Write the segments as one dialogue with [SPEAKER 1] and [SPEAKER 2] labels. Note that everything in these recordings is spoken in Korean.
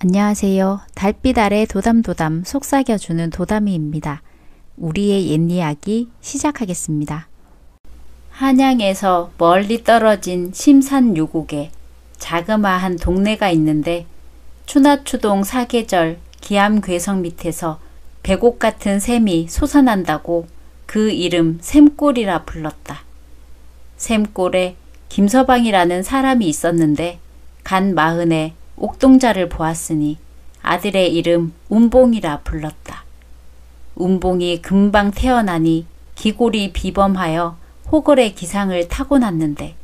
[SPEAKER 1] 안녕하세요. 달빛 아래 도담도담 속삭여주는 도담이입니다. 우리의 옛 이야기 시작하겠습니다. 한양에서 멀리 떨어진 심산유곡에 자그마한 동네가 있는데 추나추동 사계절 기암괴석 밑에서 배곡 같은 샘이 솟아난다고 그 이름 샘골이라 불렀다. 샘골에 김서방이라는 사람이 있었는데 간 마흔에 옥동자를 보았으니 아들의 이름 운봉이라 불렀다. 운봉이 금방 태어나니 기골이 비범하여 호걸의 기상을 타고났는데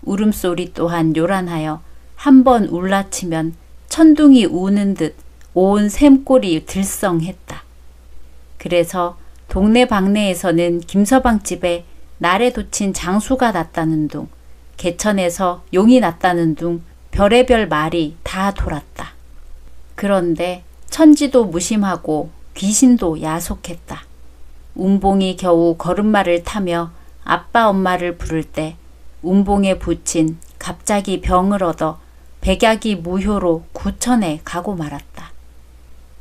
[SPEAKER 1] 울음소리 또한 요란하여 한번 울라치면 천둥이 우는 듯 온 샘골이 들썽했다. 그래서 동네 방내에서는 김서방 집에 날에 돋친 장수가 났다는 둥, 개천에서 용이 났다는 둥 별의별 말이 다 돌았다. 그런데 천지도 무심하고 귀신도 야속했다. 운봉이 겨우 걸음마를 타며 아빠 엄마를 부를 때 운봉에 붙인 갑자기 병을 얻어 백약이 무효로 구천에 가고 말았다.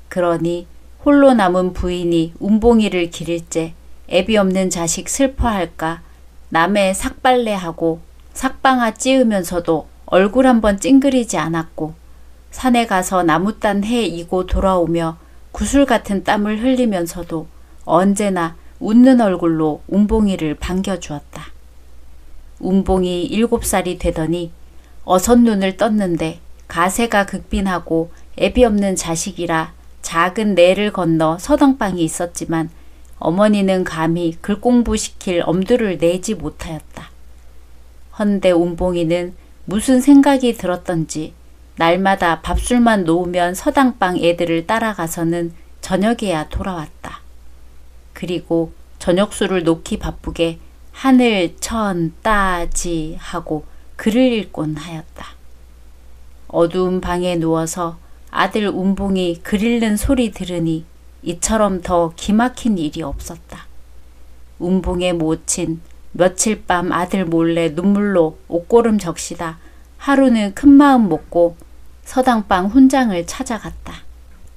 [SPEAKER 1] 그러니 홀로 남은 부인이 운봉이를 기릴째 애비 없는 자식 슬퍼할까 남의 삭발레하고 삭방아 찌으면서도 얼굴 한번 찡그리지 않았고 산에 가서 나무딴 해 이고 돌아오며 구슬 같은 땀을 흘리면서도 언제나 웃는 얼굴로 운봉이를 반겨주었다. 운봉이 7살이 되더니 어선눈을 떴는데 가세가 극빈하고 애비 없는 자식이라 작은 내를 건너 서당방이 있었지만 어머니는 감히 글공부시킬 엄두를 내지 못하였다. 헌데 운봉이는 무슨 생각이 들었던지 날마다 밥술만 놓으면 서당방 애들을 따라가서는 저녁에야 돌아왔다. 그리고 저녁술을 놓기 바쁘게 하늘 천 따지 하고 글을 읽곤 하였다. 어두운 방에 누워서 아들 운봉이 글 읽는 소리 들으니 이처럼 더 기막힌 일이 없었다. 운봉의 모친 며칠 밤 아들 몰래 눈물로 옷고름 적시다 하루는 큰마음 먹고 서당방 훈장을 찾아갔다.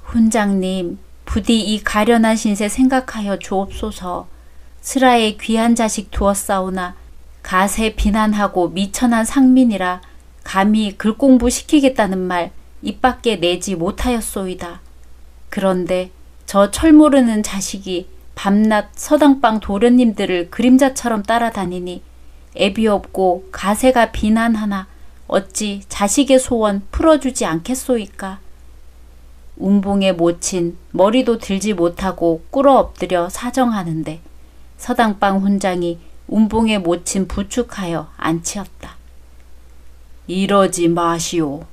[SPEAKER 1] 훈장님, 부디 이 가련한 신세 생각하여 주옵소서. 슬하에 귀한 자식 두었사오나 가세 비난하고 미천한 상민이라 감히 글공부 시키겠다는 말 입 밖에 내지 못하였소이다. 그런데 저 철모르는 자식이 밤낮 서당방 도련님들을 그림자처럼 따라다니니 애비 없고 가세가 비난하나 어찌 자식의 소원 풀어주지 않겠소이까. 운봉의 모친 머리도 들지 못하고 꿇어 엎드려 사정하는데 서당방 훈장이 운봉의 모친 부축하여 앉히었다. 이러지 마시오.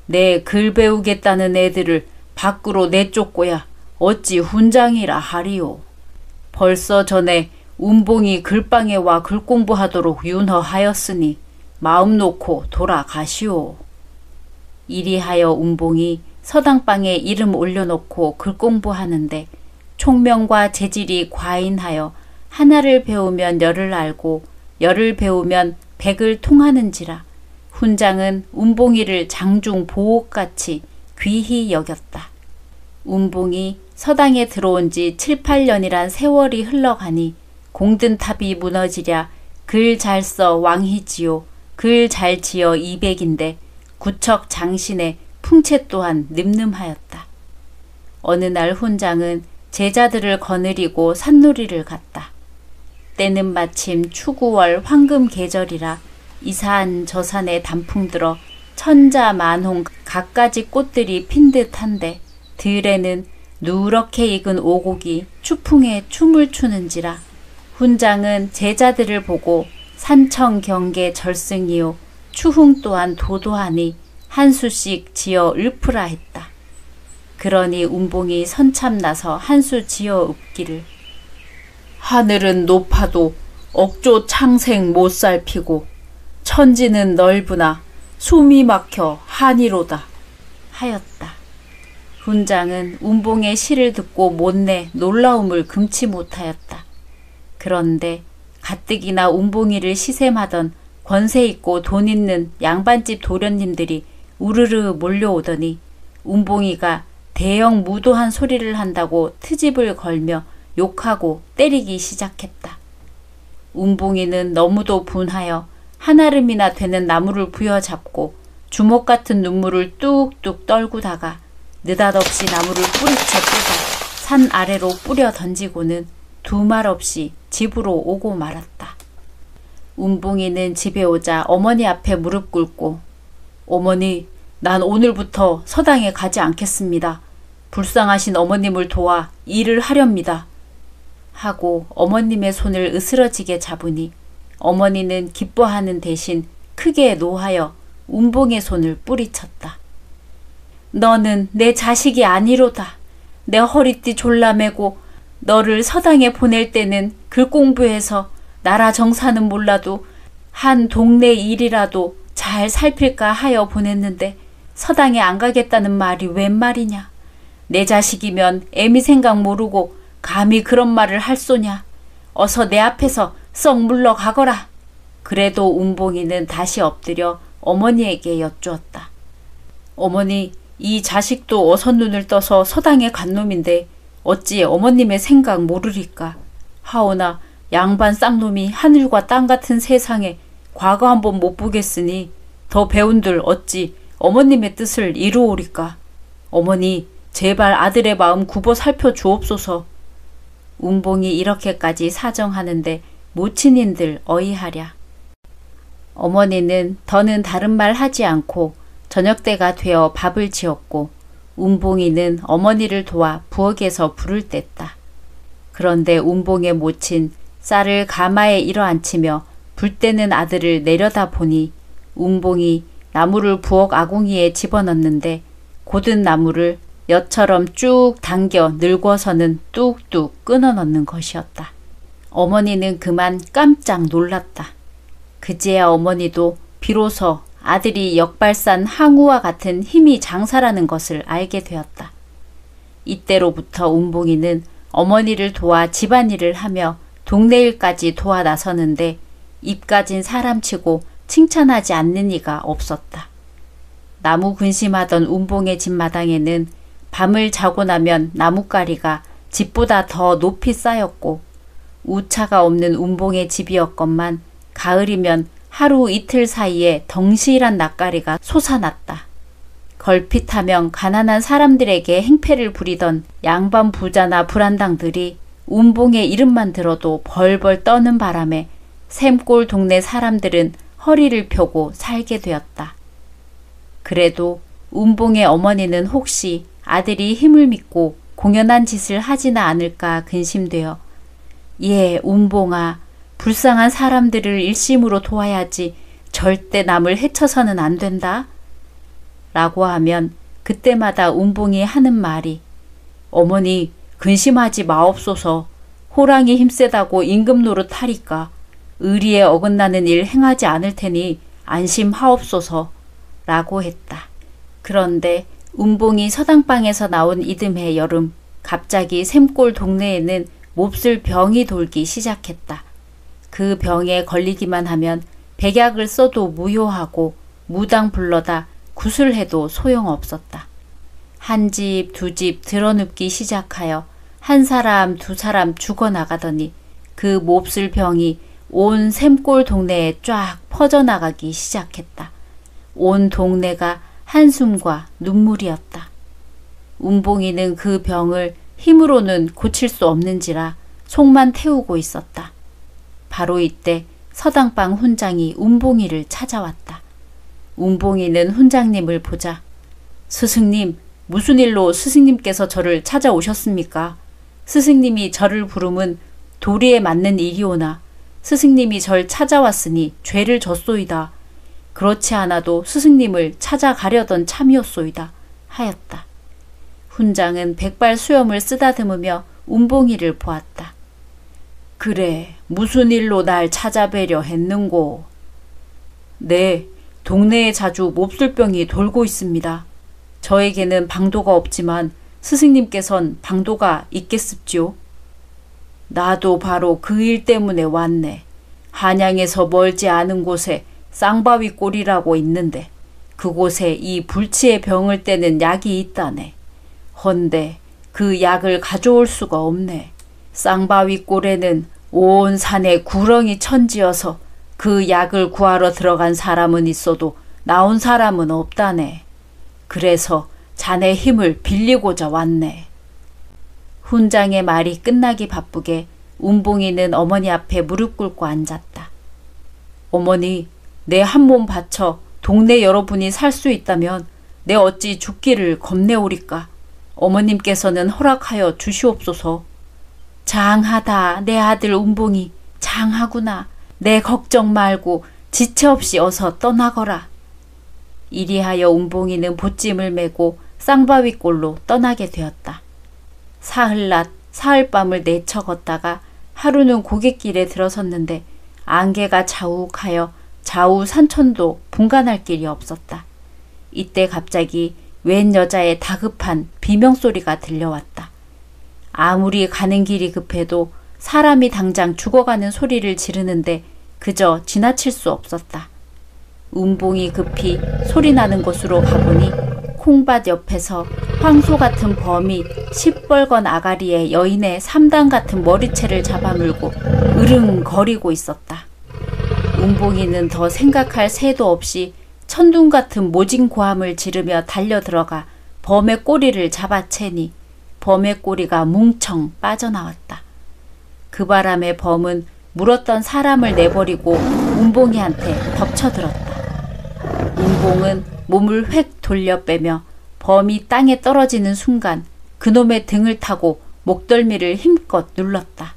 [SPEAKER 1] 내 글 배우겠다는 애들을 밖으로 내쫓고야 어찌 훈장이라 하리오. 벌써 전에 운봉이 글방에 와 글공부하도록 윤허하였으니 마음 놓고 돌아가시오. 이리하여 운봉이 서당방에 이름 올려놓고 글공부하는데 총명과 재질이 과인하여 하나를 배우면 열을 알고 열을 배우면 백을 통하는지라 훈장은 운봉이를 장중 보옥같이 귀히 여겼다. 운봉이 서당에 들어온 지 7, 8년이란 세월이 흘러가니 공든탑이 무너지랴 글 잘 써 왕희지요 글 잘 지어 200인데 구척 장신의 풍채 또한 늠름하였다. 어느 날 훈장은 제자들을 거느리고 산놀이를 갔다. 때는 마침 추구월 황금 계절이라 이산 저산에 단풍 들어 천자 만홍 갖가지 꽃들이 핀 듯한데 들에는 누렇게 익은 오곡이 추풍에 춤을 추는지라 훈장은 제자들을 보고 산청 경계 절승이요 추흥 또한 도도하니 한 수씩 지어 읊으라 했다. 그러니 운봉이 선참 나서 한 수 지어 읊기를 하늘은 높아도 억조 창생 못 살피고 천지는 넓으나 숨이 막혀 한이로다 하였다. 훈장은 운봉의 시를 듣고 못내 놀라움을 금치 못하였다. 그런데 가뜩이나 운봉이를 시샘하던 권세 있고 돈 있는 양반집 도련님들이 우르르 몰려오더니 운봉이가 대형 무도한 소리를 한다고 트집을 걸며 욕하고 때리기 시작했다. 운봉이는 너무도 분하여 한아름이나 되는 나무를 부여잡고 주먹 같은 눈물을 뚝뚝 떨구다가 느닷없이 나무를 뿌리쳐 뜯어 산 아래로 뿌려 던지고는 두 말 없이 집으로 오고 말았다. 운봉이는 집에 오자 어머니 앞에 무릎 꿇고 어머니, 난 오늘부터 서당에 가지 않겠습니다. 불쌍하신 어머님을 도와 일을 하렵니다. 하고 어머님의 손을 으스러지게 잡으니 어머니는 기뻐하는 대신 크게 노하여 운봉의 손을 뿌리쳤다. 너는 내 자식이 아니로다. 내 허리띠 졸라매고 너를 서당에 보낼 때는 글 공부해서 나라 정사는 몰라도 한 동네 일이라도 잘 살필까 하여 보냈는데 서당에 안 가겠다는 말이 웬 말이냐. 내 자식이면 애미 생각 모르고 감히 그런 말을 할 소냐. 어서 내 앞에서 썩 물러가거라. 그래도 운봉이는 다시 엎드려 어머니에게 여쭈었다. 어머니, 이 자식도 어서 눈을 떠서 서당에 간 놈인데 어찌 어머님의 생각 모르리까. 하오나 양반 쌍놈이 하늘과 땅 같은 세상에 과거 한번 못 보겠으니 더 배운들 어찌 어머님의 뜻을 이루오리까. 어머니, 제발 아들의 마음 굽어 살펴 주옵소서. 운봉이 이렇게까지 사정하는데 모친인들 어이하랴. 어머니는 더는 다른 말 하지 않고 저녁때가 되어 밥을 지었고 운봉이는 어머니를 도와 부엌에서 불을 뗐다. 그런데 운봉의 모친 쌀을 가마에 일어앉히며 불 때는 아들을 내려다 보니 운봉이 나무를 부엌 아궁이에 집어넣는데 곧은 나무를 엿처럼 쭉 당겨 늙어서는 뚝뚝 끊어 넣는 것이었다. 어머니는 그만 깜짝 놀랐다. 그제야 어머니도 비로소 아들이 역발산 항우와 같은 힘이 장사라는 것을 알게 되었다. 이때로부터 운봉이는 어머니를 도와 집안일을 하며 동네 일까지 도와 나서는데 입가진 사람치고 칭찬하지 않는 이가 없었다. 나무 근심하던 운봉의 집 마당에는 밤을 자고 나면 나뭇가리가 집보다 더 높이 쌓였고 우차가 없는 운봉의 집이었건만 가을이면 하루 이틀 사이에 덩실한 낯가리가 솟아났다. 걸핏하면 가난한 사람들에게 행패를 부리던 양반 부자나 불안당들이 운봉의 이름만 들어도 벌벌 떠는 바람에 샘골 동네 사람들은 허리를 펴고 살게 되었다. 그래도 운봉의 어머니는 혹시 아들이 힘을 믿고 공연한 짓을 하지나 않을까 근심되어 예, 운봉아, 불쌍한 사람들을 일심으로 도와야지 절대 남을 해쳐서는 안 된다. 라고 하면 그때마다 운봉이 하는 말이 어머니, 근심하지 마옵소서. 호랑이 힘세다고 임금 노릇하리까 의리에 어긋나는 일 행하지 않을 테니 안심하옵소서 라고 했다. 그런데 운봉이 서당방에서 나온 이듬해 여름 갑자기 샘골 동네에는 몹쓸 병이 돌기 시작했다. 그 병에 걸리기만 하면 백약을 써도 무효하고 무당 불러다 구슬해도 소용없었다. 한 집, 두 집 드러눕기 시작하여 한 사람, 두 사람 죽어나가더니 그 몹쓸 병이 온 샘골 동네에 쫙 퍼져나가기 시작했다. 온 동네가 한숨과 눈물이었다. 운봉이는 그 병을 힘으로는 고칠 수 없는지라 속만 태우고 있었다. 바로 이때 서당방 훈장이 운봉이를 찾아왔다. 운봉이는 훈장님을 보자 스승님, 무슨 일로 스승님께서 저를 찾아오셨습니까? 스승님이 저를 부름은 도리에 맞는 일이오나 스승님이 절 찾아왔으니 죄를 졌소이다. 그렇지 않아도 스승님을 찾아가려던 참이었소이다. 하였다. 훈장은 백발 수염을 쓰다듬으며 운봉이를 보았다. 그래, 무슨 일로 날 찾아뵈려 했는고? 네, 동네에 자주 몹쓸병이 돌고 있습니다. 저에게는 방도가 없지만 스승님께선 방도가 있겠습지요? 나도 바로 그 일 때문에 왔네. 한양에서 멀지 않은 곳에 쌍바위 꼴이라고 있는데 그곳에 이 불치의 병을 떼는 약이 있다네. 헌데 그 약을 가져올 수가 없네. 쌍바위 꼴에는 온 산에 구렁이 천지여서 그 약을 구하러 들어간 사람은 있어도 나온 사람은 없다네. 그래서 자네 힘을 빌리고자 왔네. 훈장의 말이 끝나기 바쁘게 운봉이는 어머니 앞에 무릎 꿇고 앉았다. 어머니, 내 한 몸 바쳐 동네 여러분이 살 수 있다면 내 어찌 죽기를 겁내오리까. 어머님께서는 허락하여 주시옵소서. 장하다 내 아들 운봉이, 장하구나. 내 걱정 말고 지체 없이 어서 떠나거라. 이리하여 운봉이는 보찜을 메고 쌍바위꼴로 떠나게 되었다. 사흘낮 사흘밤을 내쳐 걷다가 하루는 고갯길에 들어섰는데 안개가 자욱하여 좌우 산천도 분간할 길이 없었다. 이때 갑자기 웬 여자의 다급한 비명소리가 들려왔다. 아무리 가는 길이 급해도 사람이 당장 죽어가는 소리를 지르는데 그저 지나칠 수 없었다. 운봉이 급히 소리나는 곳으로 가보니 콩밭 옆에서 황소 같은 범이 시뻘건 아가리에 여인의 삼단 같은 머리채를 잡아물고 으릉거리고 있었다. 운봉이는 더 생각할 새도 없이 천둥 같은 모진 고함을 지르며 달려들어가 범의 꼬리를 잡아채니 범의 꼬리가 뭉청 빠져나왔다. 그 바람에 범은 물었던 사람을 내버리고 운봉이한테 덮쳐들었다. 운봉은 몸을 획 돌려 빼며 범이 땅에 떨어지는 순간 그놈의 등을 타고 목덜미를 힘껏 눌렀다.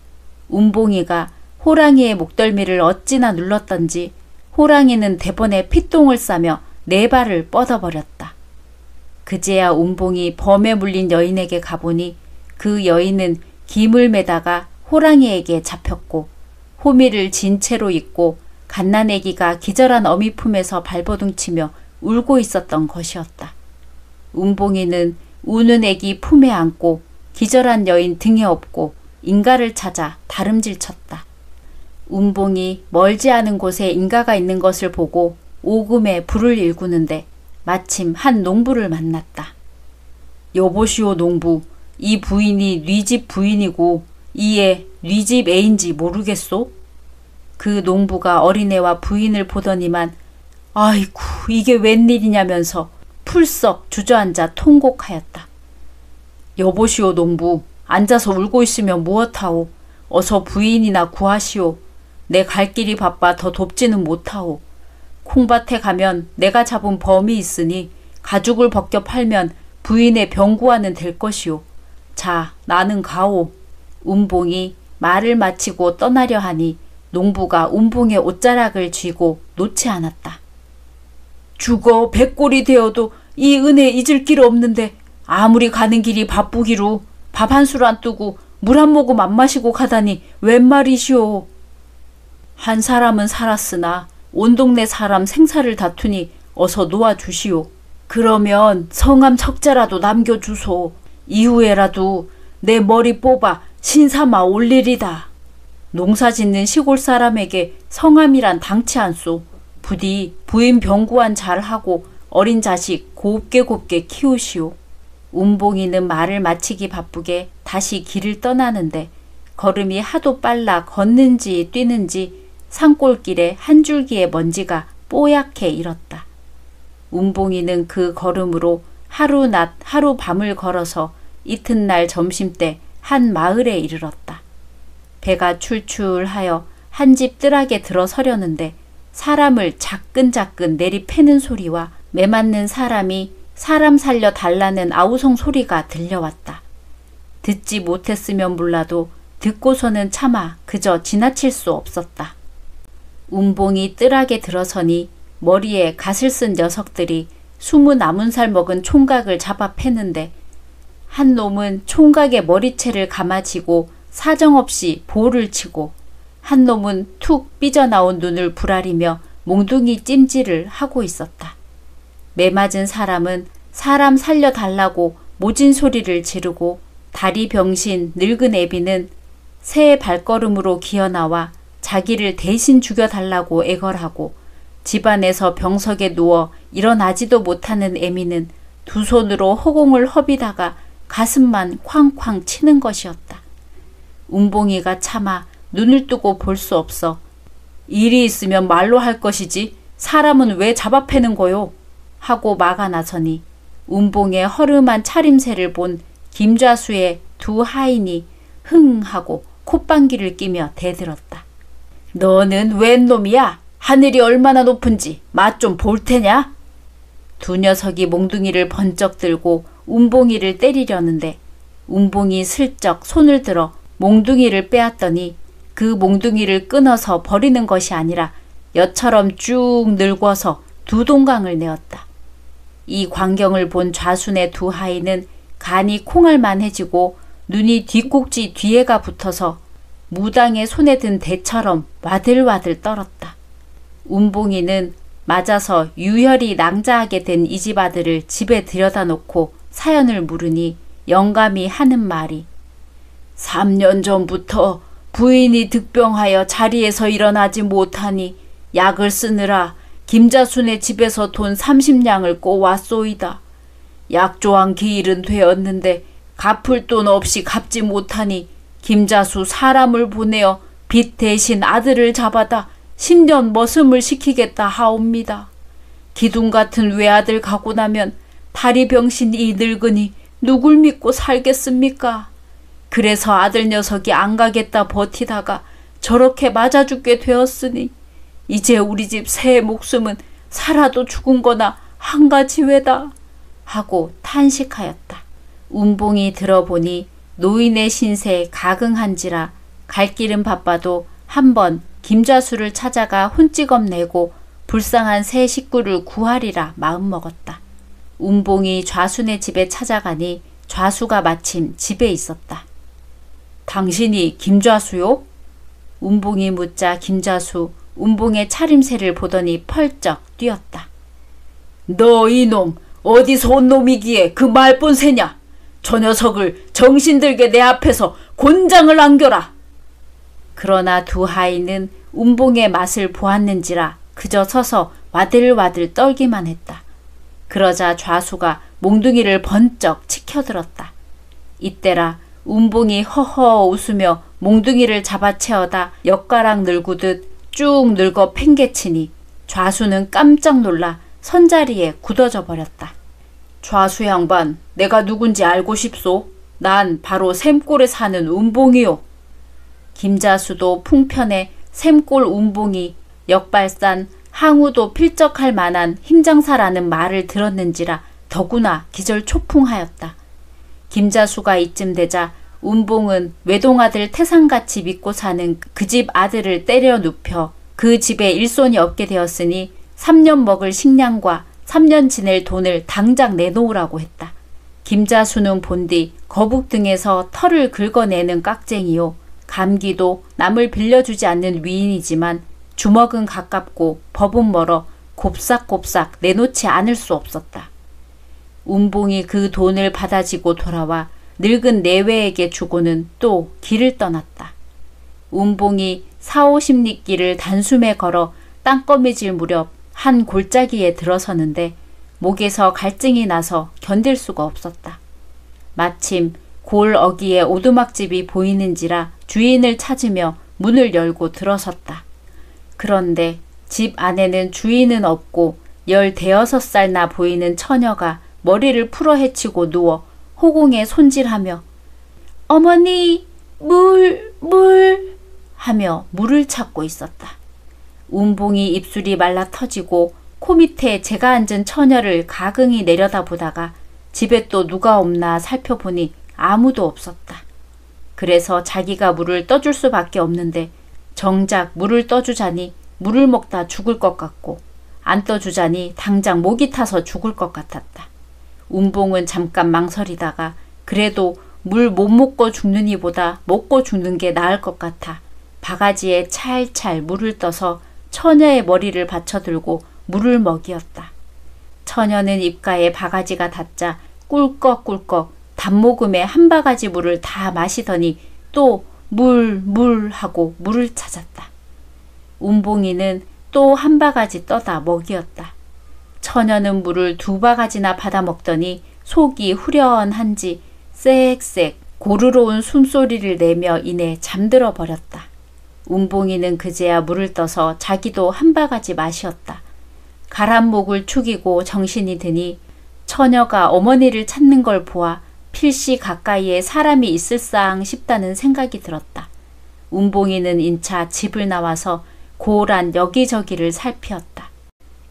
[SPEAKER 1] 운봉이가 호랑이의 목덜미를 어찌나 눌렀던지 호랑이는 대번에 피똥을 싸며 네 발을 뻗어버렸다. 그제야 운봉이 범에 물린 여인에게 가보니 그 여인은 김을 매다가 호랑이에게 잡혔고 호미를 진 채로 입고 갓난아기가 기절한 어미 품에서 발버둥치며 울고 있었던 것이었다. 운봉이는 우는 아기 품에 안고 기절한 여인 등에 업고 인가를 찾아 다름질쳤다. 운봉이 멀지 않은 곳에 인가가 있는 것을 보고 오금에 불을 일구는데 마침 한 농부를 만났다. 여보시오 농부, 이 부인이 네 집 부인이고 이에 네 집 애인지 모르겠소? 그 농부가 어린애와 부인을 보더니만 아이쿠 이게 웬일이냐면서 풀썩 주저앉아 통곡하였다. 여보시오 농부, 앉아서 울고 있으면 무엇하오? 어서 부인이나 구하시오. 내 갈 길이 바빠 더 돕지는 못하오. 콩밭에 가면 내가 잡은 범이 있으니 가죽을 벗겨 팔면 부인의 병구화는 될 것이오. 자, 나는 가오. 운봉이 말을 마치고 떠나려 하니 농부가 운봉의 옷자락을 쥐고 놓지 않았다. 죽어 백골이 되어도 이 은혜 잊을 길 없는데 아무리 가는 길이 바쁘기로 밥 한 술 안 뜨고 물 한 모금 안 마시고 가다니 웬 말이시오. 한 사람은 살았으나 온 동네 사람 생사를 다투니 어서 놓아주시오. 그러면 성함 척자라도 남겨주소. 이후에라도 내 머리 뽑아 신삼아 올리리다. 농사 짓는 시골 사람에게 성함이란 당치 않소. 부디 부인 병구한 잘하고 어린 자식 곱게 키우시오. 운봉이는 말을 마치기 바쁘게 다시 길을 떠나는데 걸음이 하도 빨라 걷는지 뛰는지 산골길에 한 줄기의 먼지가 뽀얗게 일었다. 운봉이는 그 걸음으로 하루 낮 하루 밤을 걸어서 이튿날 점심때 한 마을에 이르렀다. 배가 출출하여 한 집 뜰락에 들어서려는데 사람을 자끈자끈 내리패는 소리와 매맞는 사람이 사람 살려 달라는 아우성 소리가 들려왔다. 듣지 못했으면 몰라도 듣고서는 차마 그저 지나칠 수 없었다. 운봉이 뜰락에 들어서니 머리에 갓을 쓴 녀석들이 20 먹은 총각을 잡아 패는데 한 놈은 총각의 머리채를 감아쥐고 사정없이 볼을 치고 한 놈은 툭 삐져나온 눈을 부라리며 몽둥이 찜질을 하고 있었다. 매맞은 사람은 사람 살려달라고 모진 소리를 지르고 다리 병신 늙은 애비는 새의 발걸음으로 기어나와 자기를 대신 죽여달라고 애걸하고 집안에서 병석에 누워 일어나지도 못하는 애미는 두 손으로 허공을 허비다가 가슴만 쾅쾅 치는 것이었다. 운봉이가 차마 눈을 뜨고 볼 수 없어 일이 있으면 말로 할 것이지 사람은 왜 잡아 패는 거요? 하고 막아 나서니 운봉의 허름한 차림새를 본 김좌수의 두 하인이 흥 하고 콧방귀를 끼며 대들었다. 너는 웬 놈이야? 하늘이 얼마나 높은지 맛 좀 볼 테냐? 두 녀석이 몽둥이를 번쩍 들고 운봉이를 때리려는데 운봉이 슬쩍 손을 들어 몽둥이를 빼앗더니 그 몽둥이를 끊어서 버리는 것이 아니라 여처럼 쭉 늙어서 두 동강을 내었다. 이 광경을 본 좌순의 두 하인은 간이 콩알만해지고 눈이 뒷꼭지 뒤에가 붙어서 무당의 손에 든 대처럼 와들와들 떨었다. 운봉이는 맞아서 유혈이 낭자하게 된 이 집 아들을 집에 들여다 놓고 사연을 물으니 영감이 하는 말이 3년 전부터 부인이 득병하여 자리에서 일어나지 못하니 약을 쓰느라 김자순의 집에서 돈 30냥을 꼬왔소이다. 약조한 기일은 되었는데 갚을 돈 없이 갚지 못하니 김자수 사람을 보내어 빚 대신 아들을 잡아다 10년 머슴을 시키겠다 하옵니다. 기둥 같은 외아들 가고 나면 다리 병신 이 늙으니 누굴 믿고 살겠습니까? 그래서 아들 녀석이 안 가겠다 버티다가 저렇게 맞아 죽게 되었으니 이제 우리 집 새 목숨은 살아도 죽은 거나 한 가지 외다 하고 탄식하였다. 운봉이 들어보니 노인의 신세에 가긍한지라 갈 길은 바빠도 한번 김좌수를 찾아가 혼찌검 내고 불쌍한 새 식구를 구하리라 마음먹었다. 운봉이 좌순의 집에 찾아가니 좌수가 마침 집에 있었다. 당신이 김좌수요? 운봉이 묻자 김좌수 운봉의 차림새를 보더니 펄쩍 뛰었다. 너 이놈 어디서 온 놈이기에 그 말뿐 새냐? 저 녀석을 정신들게 내 앞에서 곤장을 안겨라. 그러나 두 하인은 운봉의 맛을 보았는지라 그저 서서 와들와들 떨기만 했다. 그러자 좌수가 몽둥이를 번쩍 치켜들었다. 이때라 운봉이 허허 웃으며 몽둥이를 잡아채어다 엿가락 늙으듯 쭉 늙어 팽개치니 좌수는 깜짝 놀라 선자리에 굳어져 버렸다. 좌수 양반, 내가 누군지 알고 싶소? 난 바로 샘골에 사는 운봉이요. 김자수도 풍편에 샘골 운봉이 역발산 항우도 필적할 만한 힘장사라는 말을 들었는지라 더구나 기절초풍하였다. 김자수가 이쯤 되자 운봉은 외동아들 태상같이 믿고 사는 그 집 아들을 때려 눕혀 그 집에 일손이 없게 되었으니 3년 먹을 식량과 3년 지낼 돈을 당장 내놓으라고 했다. 김자수는 본디 거북 등에서 털을 긁어내는 깍쟁이요. 감기도 남을 빌려주지 않는 위인이지만 주먹은 가깝고 법은 멀어 곱싹곱싹 내놓지 않을 수 없었다. 운봉이 그 돈을 받아지고 돌아와 늙은 내외에게 주고는 또 길을 떠났다. 운봉이 40-50리 길을 단숨에 걸어 땅거미질 무렵 한 골짜기에 들어서는데 목에서 갈증이 나서 견딜 수가 없었다. 마침 골 어귀에 오두막집이 보이는지라 주인을 찾으며 문을 열고 들어섰다. 그런데 집 안에는 주인은 없고 15살 보이는 처녀가 머리를 풀어 헤치고 누워 호공에 손질하며 어머니 물 하며 물을 찾고 있었다. 운봉이 입술이 말라 터지고 코 밑에 제가 앉은 처녀를 가긍히 내려다보다가 집에 또 누가 없나 살펴보니 아무도 없었다. 그래서 자기가 물을 떠줄 수밖에 없는데 정작 물을 떠주자니 물을 먹다 죽을 것 같고 안 떠주자니 당장 목이 타서 죽을 것 같았다. 운봉은 잠깐 망설이다가 그래도 물 못 먹고 죽는 이보다 먹고 죽는 게 나을 것 같아 바가지에 찰찰 물을 떠서 처녀의 머리를 받쳐들고 물을 먹이었다. 처녀는 입가에 바가지가 닿자 꿀꺽꿀꺽 단모금에 한 바가지 물을 다 마시더니 또 물 하고 물을 찾았다. 운봉이는 또 한 바가지 떠다 먹이었다. 처녀는 물을 2바가지나 받아 먹더니 속이 후련한지 쌕쌕 고르러운 숨소리를 내며 이내 잠들어 버렸다. 운봉이는 그제야 물을 떠서 자기도 1바가지 마시었다. 가란 목을 축이고 정신이 드니 처녀가 어머니를 찾는 걸 보아 필시 가까이에 사람이 있을상 싶다는 생각이 들었다. 운봉이는 인차 집을 나와서 고란 여기저기를 살피었다.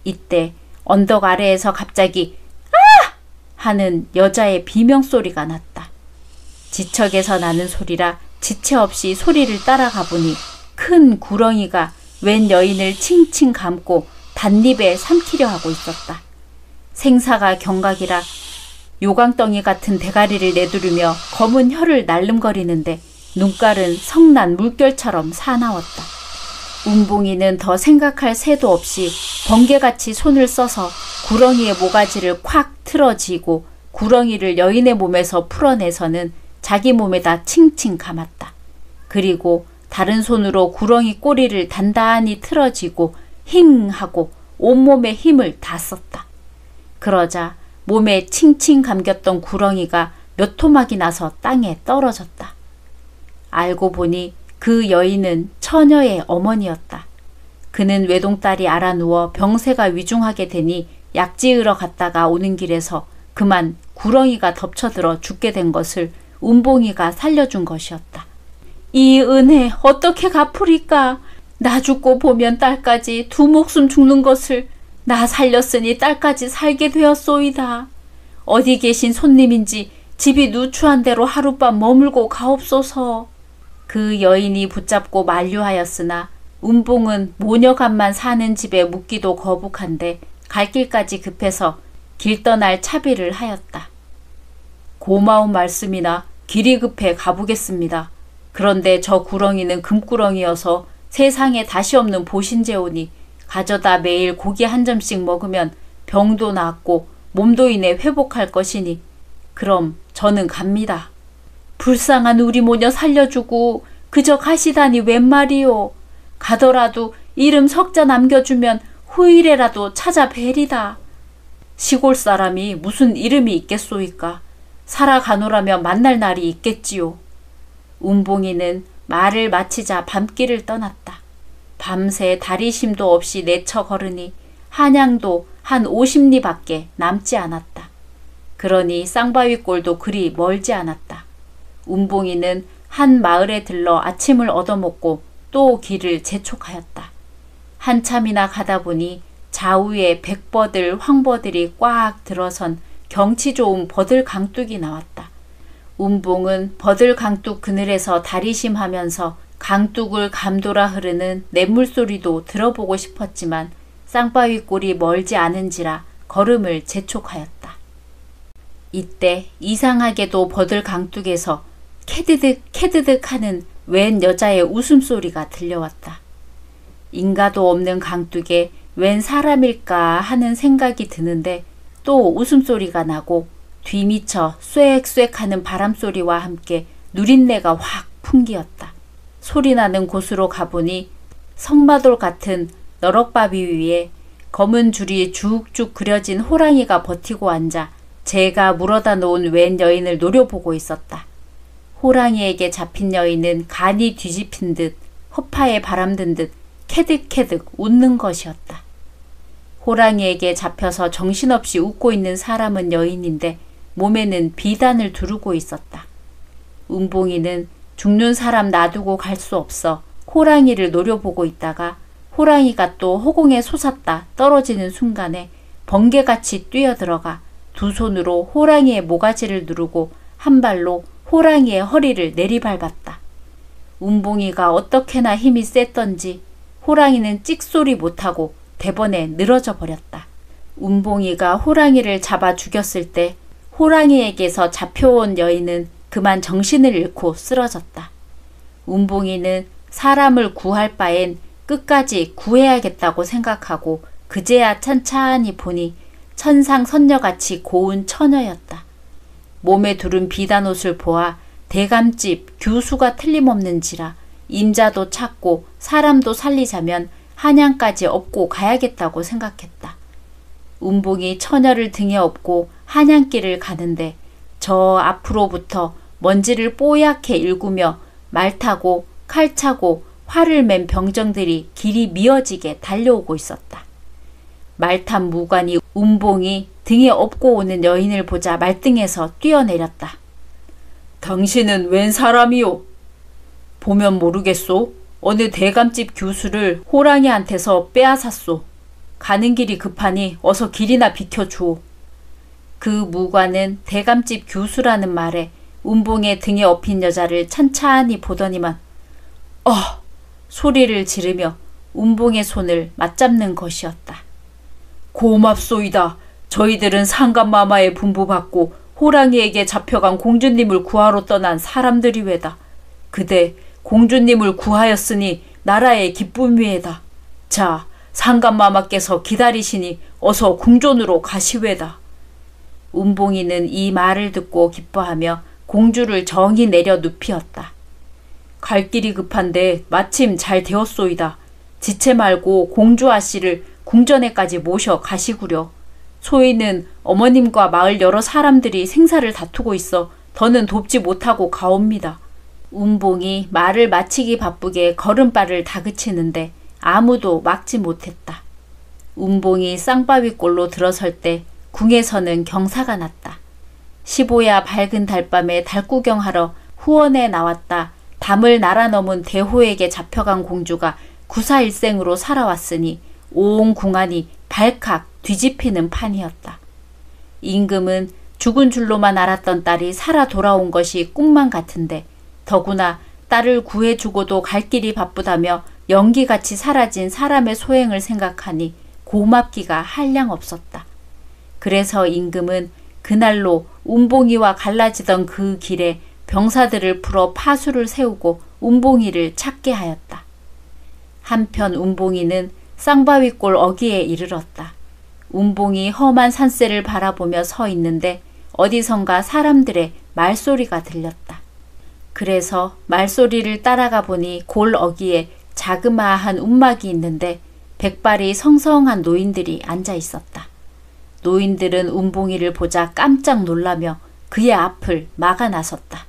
[SPEAKER 1] 이때 언덕 아래에서 갑자기 아! 하는 여자의 비명소리가 났다. 지척에서 나는 소리라 지체 없이 소리를 따라가 보니 큰 구렁이가 웬 여인을 칭칭 감고 단입에 삼키려 하고 있었다. 생사가 경각이라 요강덩이 같은 대가리를 내두르며 검은 혀를 날름거리는데 눈깔은 성난 물결처럼 사나웠다. 운봉이는 더 생각할 새도 없이 번개같이 손을 써서 구렁이의 모가지를 콱 틀어쥐고 구렁이를 여인의 몸에서 풀어내서는 자기 몸에다 칭칭 감았다. 그리고 다른 손으로 구렁이 꼬리를 단단히 틀어쥐고 힝 하고 온몸에 힘을 다 썼다. 그러자 몸에 칭칭 감겼던 구렁이가 몇 토막이 나서 땅에 떨어졌다. 알고 보니 그 여인은 처녀의 어머니였다. 그는 외동딸이 알아누워 병세가 위중하게 되니 약지으러 갔다가 오는 길에서 그만 구렁이가 덮쳐들어 죽게 된 것을 운봉이가 살려준 것이었다. 이 은혜 어떻게 갚으리까? 나 죽고 보면 딸까지 2 목숨 죽는 것을 나 살렸으니 딸까지 살게 되었소이다. 어디 계신 손님인지 집이 누추한 대로 하룻밤 머물고 가옵소서. 그 여인이 붙잡고 만류하였으나 운봉은 모녀간만 사는 집에 묵기도 거북한데 갈 길까지 급해서 길 떠날 차비를 하였다. 고마운 말씀이나 길이 급해 가보겠습니다. 그런데 저 구렁이는 금구렁이여서 세상에 다시 없는 보신제오니 가져다 매일 고기 1점씩 먹으면 병도 낫고 몸도 이내 회복할 것이니 그럼 저는 갑니다. 불쌍한 우리 모녀 살려주고 그저 가시다니 웬 말이오. 가더라도 이름 석자 남겨주면 후일에라도 찾아뵈리다. 시골 사람이 무슨 이름이 있겠소이까. 살아가노라면 만날 날이 있겠지요. 운봉이는 말을 마치자 밤길을 떠났다. 밤새 다리심도 없이 내쳐 걸으니 한양도 한 50리밖에 남지 않았다. 그러니 쌍바위골도 그리 멀지 않았다. 운봉이는 한 마을에 들러 아침을 얻어먹고 또 길을 재촉하였다. 한참이나 가다 보니 좌우에 백버들, 황버들이 꽉 들어선 경치 좋은 버들 강둑이 나왔다. 운봉은 버들 강둑 그늘에서 다리심하면서 강둑을 감돌아 흐르는 냇물소리도 들어보고 싶었지만 쌍바위골이 멀지 않은지라 걸음을 재촉하였다. 이때 이상하게도 버들 강둑에서 캐드득 캐드득 하는 웬 여자의 웃음소리가 들려왔다. 인가도 없는 강둑에 웬 사람일까 하는 생각이 드는데 또 웃음소리가 나고 뒤미쳐 쏵쏵 하는 바람소리와 함께 누린내가 확 풍기었다. 소리나는 곳으로 가보니 성마돌 같은 너럭바위 위에 검은 줄이 쭉쭉 그려진 호랑이가 버티고 앉아 제가 물어다 놓은 웬 여인을 노려보고 있었다. 호랑이에게 잡힌 여인은 간이 뒤집힌 듯 허파에 바람든 듯 캐득캐득 웃는 것이었다. 호랑이에게 잡혀서 정신없이 웃고 있는 사람은 여인인데 몸에는 비단을 두르고 있었다. 운봉이는 죽는 사람 놔두고 갈 수 없어 호랑이를 노려보고 있다가 호랑이가 또 허공에 솟았다 떨어지는 순간에 번개같이 뛰어들어가 2 손으로 호랑이의 모가지를 누르고 한 발로 호랑이의 허리를 내리밟았다. 운봉이가 어떻게나 힘이 셌던지 호랑이는 찍소리 못하고 대번에 늘어져 버렸다. 운봉이가 호랑이를 잡아 죽였을 때 호랑이에게서 잡혀온 여인은 그만 정신을 잃고 쓰러졌다. 운봉이는 사람을 구할 바엔 끝까지 구해야겠다고 생각하고 그제야 찬찬히 보니 천상선녀같이 고운 처녀였다. 몸에 두른 비단옷을 보아 대감집 규수가 틀림없는지라 임자도 찾고 사람도 살리자면 한양까지 업고 가야겠다고 생각했다. 운봉이 처녀를 등에 업고 한양길을 가는데 저 앞으로부터 먼지를 뽀얗게 일구며 말 타고 칼 차고 활을 맨 병정들이 길이 미어지게 달려오고 있었다. 말탄 무관이 운봉이 등에 업고 오는 여인을 보자 말등에서 뛰어내렸다. 당신은 웬 사람이오? 보면 모르겠소. 어느 대감집 교수를 호랑이한테서 빼앗았소. 가는 길이 급하니 어서 길이나 비켜주오. 그 무관은 대감집 교수라는 말에 운봉의 등에 업힌 여자를 찬찬히 보더니만 소리를 지르며 운봉의 손을 맞잡는 것이었다. 고맙소이다. 저희들은 상감마마의 분부받고 호랑이에게 잡혀간 공주님을 구하러 떠난 사람들이외다. 그대 공주님을 구하였으니 나라의 기쁨이외다. 자, 상감마마께서 기다리시니 어서 궁전으로 가시외다. 운봉이는 이 말을 듣고 기뻐하며 공주를 정히 내려 눕히었다. 갈 길이 급한데 마침 잘 되었소이다. 지체 말고 공주 아씨를 궁전에까지 모셔 가시구려. 소인은 어머님과 마을 여러 사람들이 생사를 다투고 있어 더는 돕지 못하고 가옵니다. 운봉이 말을 마치기 바쁘게 걸음발을 다그치는데 아무도 막지 못했다. 운봉이 쌍바위골로 들어설 때 궁에서는 경사가 났다. 15야 밝은 달밤에 달구경하러 후원에 나왔다 담을 날아넘은 대호에게 잡혀간 공주가 구사일생으로 살아왔으니 온 궁안이 발칵 뒤집히는 판이었다. 임금은 죽은 줄로만 알았던 딸이 살아 돌아온 것이 꿈만 같은데 더구나 딸을 구해주고도 갈 길이 바쁘다며 연기같이 사라진 사람의 소행을 생각하니 고맙기가 한량없었다. 그래서 임금은 그날로 운봉이와 갈라지던 그 길에 병사들을 풀어 파수를 세우고 운봉이를 찾게 하였다. 한편 운봉이는 쌍바위골 어귀에 이르렀다. 운봉이 험한 산세를 바라보며 서 있는데 어디선가 사람들의 말소리가 들렸다. 그래서 말소리를 따라가 보니 골 어귀에 자그마한 움막이 있는데 백발이 성성한 노인들이 앉아 있었다. 노인들은 운봉이를 보자 깜짝 놀라며 그의 앞을 막아 나섰다.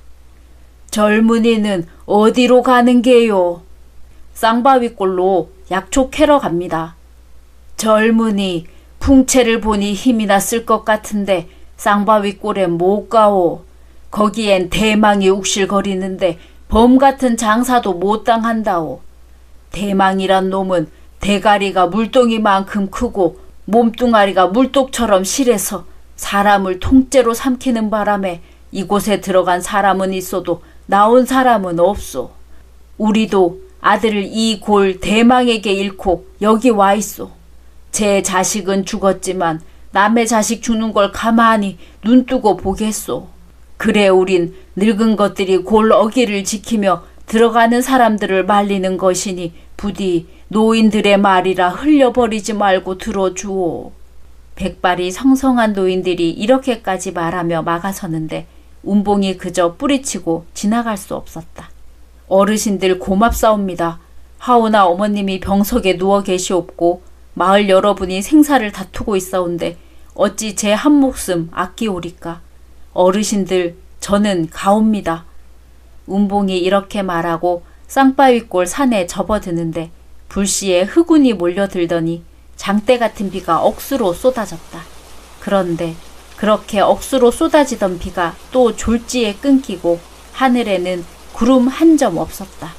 [SPEAKER 1] 젊은이는 어디로 가는 게요? 쌍바위골로 약초 캐러 갑니다. 젊은이, 풍채를 보니 힘이나 쓸 것 같은데 쌍바위골엔 못 가오. 거기엔 대망이 욱실거리는데 범 같은 장사도 못 당한다오. 대망이란 놈은 대가리가 물동이만큼 크고 몸뚱아리가 물독처럼 실해서 사람을 통째로 삼키는 바람에 이곳에 들어간 사람은 있어도 나온 사람은 없소. 우리도 아들을 이 골 대망에게 잃고 여기 와 있소. 제 자식은 죽었지만 남의 자식 죽는 걸 가만히 눈뜨고 보겠소. 그래 우린 늙은 것들이 골 어귀를 지키며 들어가는 사람들을 말리는 것이니 부디 노인들의 말이라 흘려버리지 말고 들어주오. 백발이 성성한 노인들이 이렇게까지 말하며 막아서는데 운봉이 그저 뿌리치고 지나갈 수 없었다. 어르신들 고맙사옵니다. 하오나 어머님이 병석에 누워 계시옵고 마을 여러분이 생사를 다투고 있사온데 어찌 제 한 목숨 아끼오리까. 어르신들 저는 가옵니다. 운봉이 이렇게 말하고 쌍바위골 산에 접어드는데 불시에 흑운이 몰려들더니 장대 같은 비가 억수로 쏟아졌다. 그런데 그렇게 억수로 쏟아지던 비가 또 졸지에 끊기고 하늘에는 구름 한 점 없었다.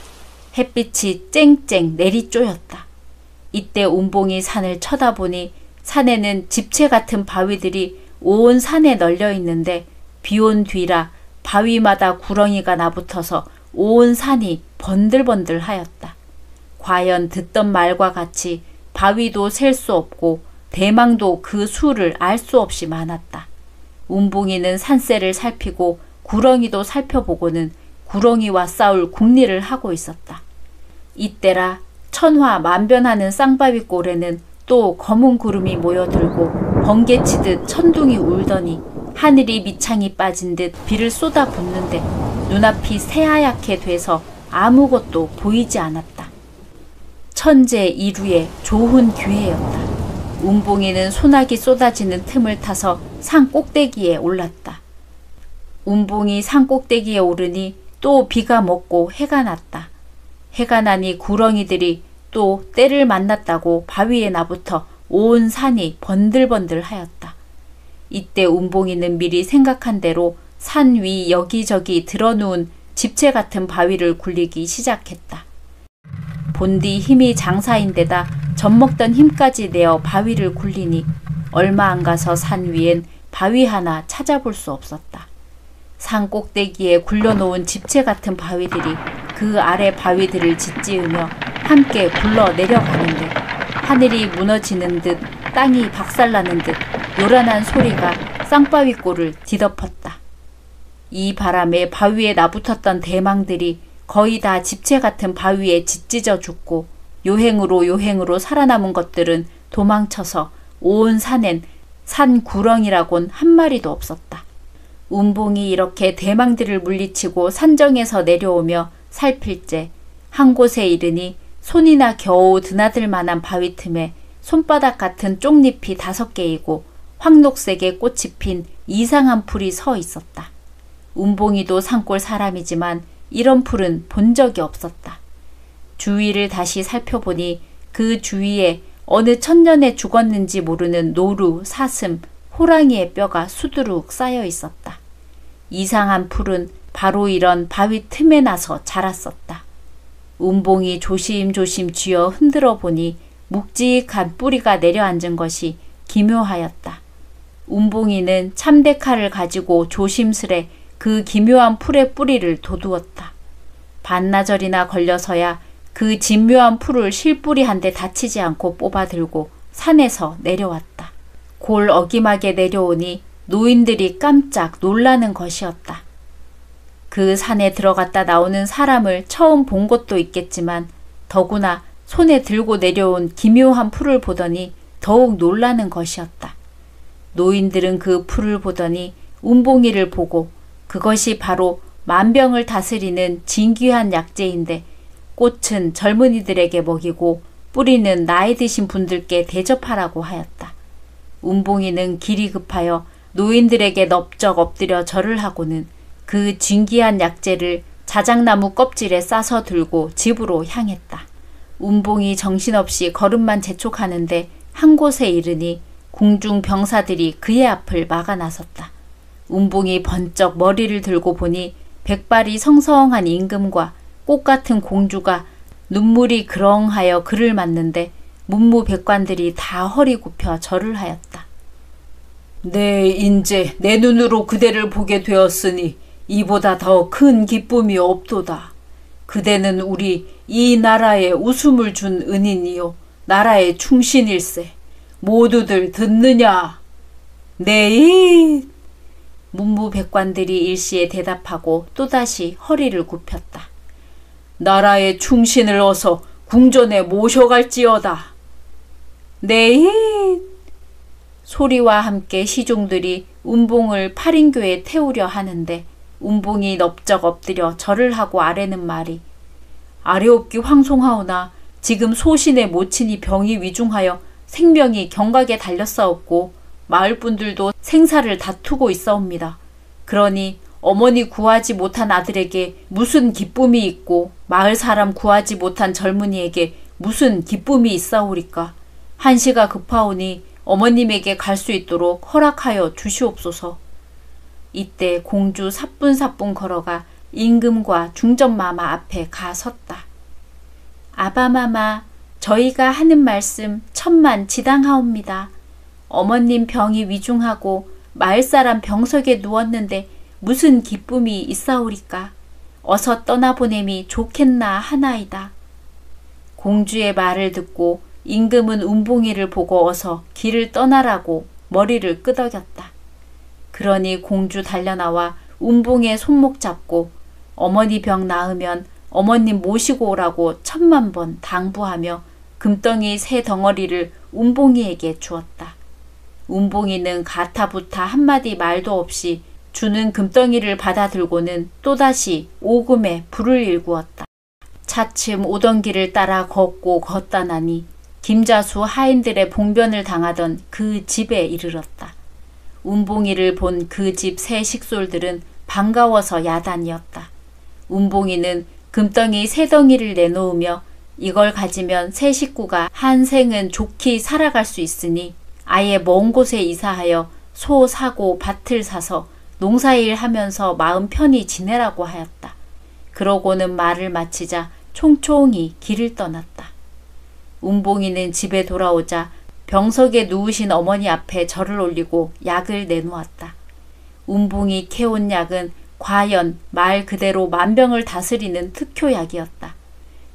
[SPEAKER 1] 햇빛이 쨍쨍 내리쪼였다. 이때 운봉이 산을 쳐다보니 산에는 집채 같은 바위들이 온 산에 널려 있는데 비온 뒤라 바위마다 구렁이가 나붙어서 온 산이 번들번들하였다. 과연 듣던 말과 같이 바위도 셀 수 없고 대망도 그 수를 알 수 없이 많았다. 운봉이는 산세를 살피고 구렁이도 살펴보고는 구렁이와 싸울 궁리를 하고 있었다. 이때라 천화 만변하는 쌍바위골에는 또 검은 구름이 모여들고 번개치듯 천둥이 울더니 하늘이 밑창이 빠진 듯 비를 쏟아붓는데 눈앞이 새하얗게 돼서 아무것도 보이지 않았다. 천재 이루의 좋은 기회였다. 운봉이는 소나기 쏟아지는 틈을 타서 산 꼭대기에 올랐다. 운봉이 산 꼭대기에 오르니 또 비가 먹고 해가 났다. 해가 나니 구렁이들이 또 때를 만났다고 바위에 나부터 온 산이 번들번들하였다. 이때 운봉이는 미리 생각한 대로 산 위 여기저기 드러누운 집채 같은 바위를 굴리기 시작했다. 본디 힘이 장사인데다 젖먹던 힘까지 내어 바위를 굴리니 얼마 안 가서 산 위엔 바위 하나 찾아볼 수 없었다. 산 꼭대기에 굴려놓은 집채 같은 바위들이 그 아래 바위들을 짓지으며 함께 굴러 내려가는데 하늘이 무너지는 듯 땅이 박살나는 듯 요란한 소리가 쌍바위꼴을 뒤덮었다. 이 바람에 바위에 나붙었던 대망들이 거의 다 집채 같은 바위에 짓찢어 죽고 요행으로 살아남은 것들은 도망쳐서 온 산엔 산 구렁이라곤 한 마리도 없었다. 운봉이 이렇게 대망들을 물리치고 산정에서 내려오며 살필 때 한 곳에 이르니 손이나 겨우 드나들 만한 바위 틈에 손바닥 같은 쪽잎이 5개이고 황록색의 꽃이 핀 이상한 풀이 서 있었다. 운봉이도 산골 사람이지만 이런 풀은 본 적이 없었다. 주위를 다시 살펴보니 그 주위에 어느 천년에 죽었는지 모르는 노루, 사슴, 호랑이의 뼈가 수두룩 쌓여 있었다. 이상한 풀은 바로 이런 바위 틈에 나서 자랐었다. 운봉이 조심조심 쥐어 흔들어 보니 묵직한 뿌리가 내려앉은 것이 기묘하였다. 운봉이는 참대칼을 가지고 조심스레 그 기묘한 풀의 뿌리를 도두었다. 반나절이나 걸려서야 그 진묘한 풀을 실뿌리 한 대 다치지 않고 뽑아들고 산에서 내려왔다. 골 어김하게 내려오니 노인들이 깜짝 놀라는 것이었다. 그 산에 들어갔다 나오는 사람을 처음 본 것도 있겠지만 더구나 손에 들고 내려온 기묘한 풀을 보더니 더욱 놀라는 것이었다. 노인들은 그 풀을 보더니 운봉이를 보고 그것이 바로 만병을 다스리는 진귀한 약재인데 꽃은 젊은이들에게 먹이고 뿌리는 나이 드신 분들께 대접하라고 하였다. 운봉이는 길이 급하여 노인들에게 넙적 엎드려 절을 하고는 그 진귀한 약재를 자작나무 껍질에 싸서 들고 집으로 향했다. 운봉이 정신없이 걸음만 재촉하는데 한 곳에 이르니 궁중 병사들이 그의 앞을 막아 나섰다. 운봉이 번쩍 머리를 들고 보니 백발이 성성한 임금과 꽃같은 공주가 눈물이 그렁하여 그를 맞는데 문무백관들이 다 허리 굽혀 절을 하였다.
[SPEAKER 2] 네, 인제 내 눈으로 그대를 보게 되었으니 이보다 더 큰 기쁨이 없도다. 그대는 우리 이 나라에 웃음을 준 은인이요 나라의 충신일세. 모두들 듣느냐? 네.
[SPEAKER 1] 문무백관들이 일시에 대답하고 또다시 허리를 굽혔다.
[SPEAKER 2] 나라의 충신을 어서 궁전에 모셔갈지어다.
[SPEAKER 1] 네. 소리와 함께 시종들이 운봉을 팔인교에 태우려 하는데 운봉이 넙적 엎드려 절을 하고 아뢰는 말이 아뢰옵기 황송하오나 지금 소신의 모친이 병이 위중하여 생명이 경각에 달렸사옵고 마을 분들도 생사를 다투고 있사옵니다. 그러니 어머니 구하지 못한 아들에게 무슨 기쁨이 있고 마을 사람 구하지 못한 젊은이에게 무슨 기쁨이 있사오리까. 한시가 급하오니 어머님에게 갈 수 있도록 허락하여 주시옵소서. 이때 공주 사뿐사뿐 걸어가 임금과 중전마마 앞에 가 섰다. 아바마마, 저희가 하는 말씀 천만 지당하옵니다. 어머님 병이 위중하고 마을사람 병석에 누웠는데 무슨 기쁨이 있사오리까. 어서 떠나보냄이 좋겠나 하나이다. 공주의 말을 듣고 임금은 운봉이를 보고 어서 길을 떠나라고 머리를 끄덕였다. 그러니 공주 달려나와 운봉의 손목 잡고 어머니 병 나으면 어머님 모시고 오라고 1000만 번 당부하며 금덩이 3덩어리를 운봉이에게 주었다. 운봉이는 가타부타 한마디 말도 없이 주는 금덩이를 받아 들고는 또다시 오금에 불을 일구었다. 차츰 오던 길을 따라 걷고 걷다 나니 김자수 하인들의 봉변을 당하던 그 집에 이르렀다. 운봉이를 본 그 집 새 식솔들은 반가워서 야단이었다. 운봉이는 금덩이 세 덩이를 내놓으며 이걸 가지면 새 식구가 한 생은 좋게 살아갈 수 있으니 아예 먼 곳에 이사하여 소 사고 밭을 사서 농사일 하면서 마음 편히 지내라고 하였다. 그러고는 말을 마치자 총총히 길을 떠났다. 운봉이는 집에 돌아오자 병석에 누우신 어머니 앞에 절을 올리고 약을 내놓았다. 운봉이 캐온 약은 과연 말 그대로 만병을 다스리는 특효약이었다.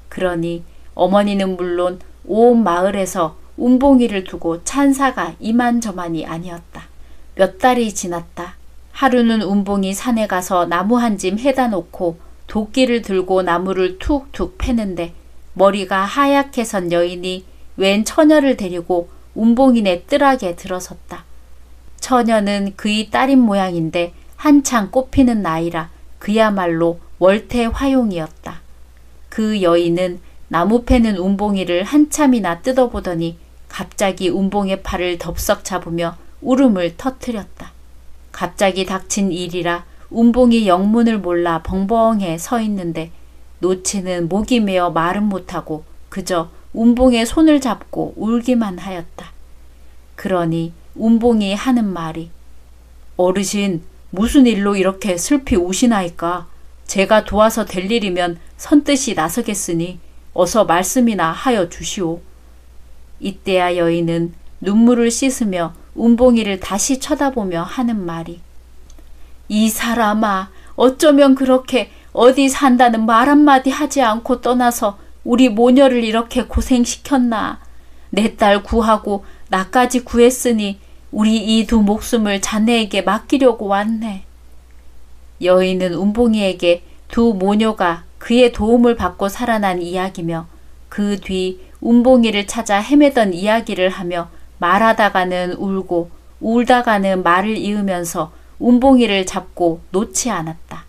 [SPEAKER 1] 그러니 어머니는 물론 온 마을에서 운봉이를 두고 찬사가 이만저만이 아니었다. 몇 달이 지났다. 하루는 운봉이 산에 가서 나무 한 짐 해다 놓고 도끼를 들고 나무를 툭툭 패는데 머리가 하얗게 선 여인이 웬 처녀를 데리고 운봉이네 뜰하게 들어섰다. 처녀는 그의 딸인 모양인데 한창 꽃피는 나이라 그야말로 월태화용이었다. 그 여인은 나무 패는 운봉이를 한참이나 뜯어보더니 갑자기 운봉의 팔을 덥석 잡으며 울음을 터뜨렸다. 갑자기 닥친 일이라 운봉이 영문을 몰라 벙벙해 서 있는데 노치는 목이 메어 말은 못하고 그저 운봉의 손을 잡고 울기만 하였다. 그러니 운봉이 하는 말이 어르신 무슨 일로 이렇게 슬피 우시나이까? 제가 도와서 될 일이면 선뜻이 나서겠으니 어서 말씀이나 하여 주시오. 이때야 여인은 눈물을 씻으며 운봉이를 다시 쳐다보며 하는 말이 이 사람아 어쩌면 그렇게 어디 산다는 말 한마디 하지 않고 떠나서 우리 모녀를 이렇게 고생시켰나. 내 딸 구하고 나까지 구했으니 우리 이 두 목숨을 자네에게 맡기려고 왔네. 여인은 운봉이에게 두 모녀가 그의 도움을 받고 살아난 이야기며 그 뒤 운봉이를 찾아 헤매던 이야기를 하며 말하다가는 울고 울다가는 말을 이으면서 운봉이를 잡고 놓지 않았다.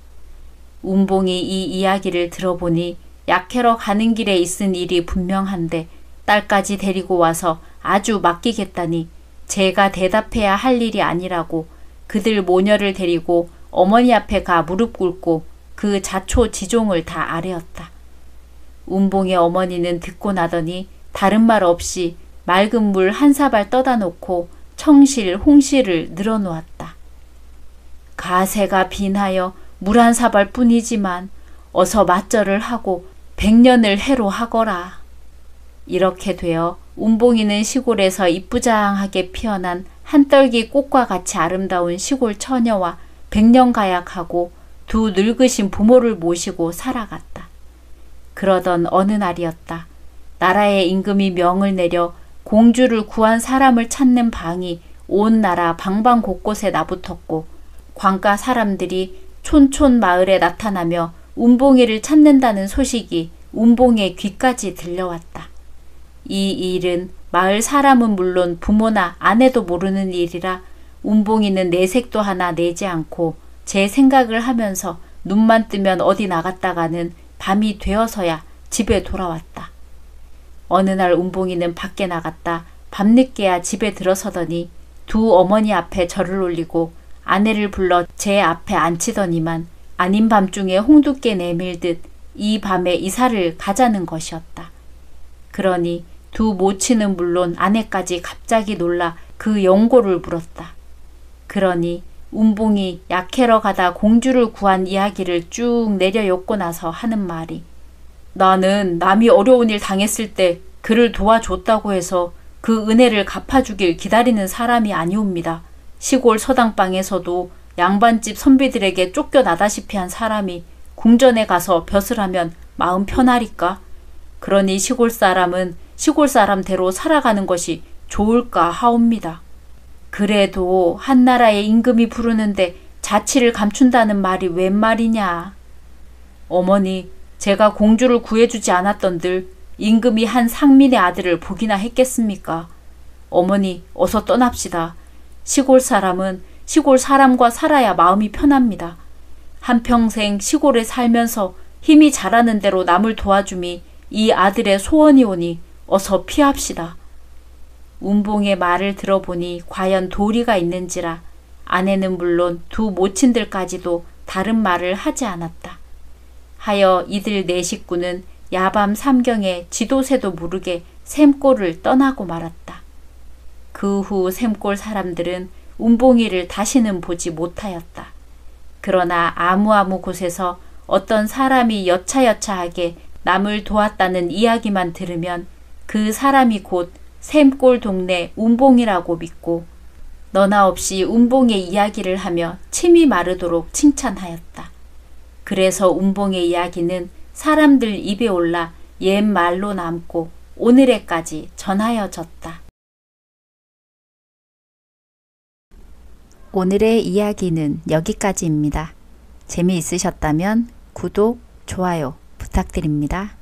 [SPEAKER 1] 운봉이 이 이야기를 들어보니 약해러 가는 길에 있은 일이 분명한데 딸까지 데리고 와서 아주 맡기겠다니 제가 대답해야 할 일이 아니라고 그들 모녀를 데리고 어머니 앞에 가 무릎 꿇고 그 자초지종을 다 아뢰었다. 운봉의 어머니는 듣고 나더니 다른 말 없이 맑은 물 한 사발 떠다 놓고 청실, 홍실을 늘어놓았다. 가세가 빈하여 물 한 사발 뿐이지만 어서 맞절을 하고 100년을 해로 하거라. 이렇게 되어 운봉이는 시골에서 이쁘장하게 피어난 한떨기 꽃과 같이 아름다운 시골 처녀와 100년 가약하고 두 늙으신 부모를 모시고 살아갔다. 그러던 어느 날이었다. 나라의 임금이 명을 내려 공주를 구한 사람을 찾는 방이 온 나라 방방 곳곳에 나붙었고 관가 사람들이 촌촌 마을에 나타나며 운봉이를 찾는다는 소식이 운봉의 귀까지 들려왔다. 이 일은 마을 사람은 물론 부모나 아내도 모르는 일이라 운봉이는 내색도 하나 내지 않고 제 생각을 하면서 눈만 뜨면 어디 나갔다가는 밤이 되어서야 집에 돌아왔다. 어느 날 운봉이는 밖에 나갔다 밤늦게야 집에 들어서더니 두 어머니 앞에 절을 올리고 아내를 불러 제 앞에 앉히더니만 아닌 밤중에 홍두깨 내밀듯 이 밤에 이사를 가자는 것이었다. 그러니 두 모치는 물론 아내까지 갑자기 놀라 그 연고를 물었다. 그러니 운봉이 약해러 가다 공주를 구한 이야기를 쭉 내려엮고 나서 하는 말이 나는 남이 어려운 일 당했을 때 그를 도와줬다고 해서 그 은혜를 갚아주길 기다리는 사람이 아니옵니다. 시골 서당방에서도 양반집 선비들에게 쫓겨나다시피 한 사람이 궁전에 가서 벼슬 하면 마음 편하리까? 그러니 시골 사람은 시골 사람대로 살아가는 것이 좋을까 하옵니다. 그래도 한나라의 임금이 부르는데 자치를 감춘다는 말이 웬 말이냐. 어머니, 제가 공주를 구해주지 않았던들 임금이 한 상민의 아들을 보기나 했겠습니까? 어머니, 어서 떠납시다. 시골 사람은 시골 사람과 살아야 마음이 편합니다. 한평생 시골에 살면서 힘이 자라는 대로 남을 도와줌이 이 아들의 소원이 오니
[SPEAKER 2] 어서 피합시다.
[SPEAKER 1] 운봉의 말을 들어보니 과연 도리가 있는지라 아내는 물론 두 모친들까지도 다른 말을 하지 않았다. 하여 이들 네 식구는 야밤 삼경에 지도새도 모르게 샘골을 떠나고 말았다. 그 후 샘골 사람들은 운봉이를 다시는 보지 못하였다. 그러나 아무 곳에서 어떤 사람이 여차여차하게 남을 도왔다는 이야기만 들으면 그 사람이 곧 샘골 동네 운봉이라고 믿고 너나 없이 운봉의 이야기를 하며 침이 마르도록 칭찬하였다. 그래서 운봉의 이야기는 사람들 입에 올라 옛 말로 남고 오늘에까지 전하여졌다. 오늘의 이야기는 여기까지입니다. 재미있으셨다면 구독, 좋아요 부탁드립니다.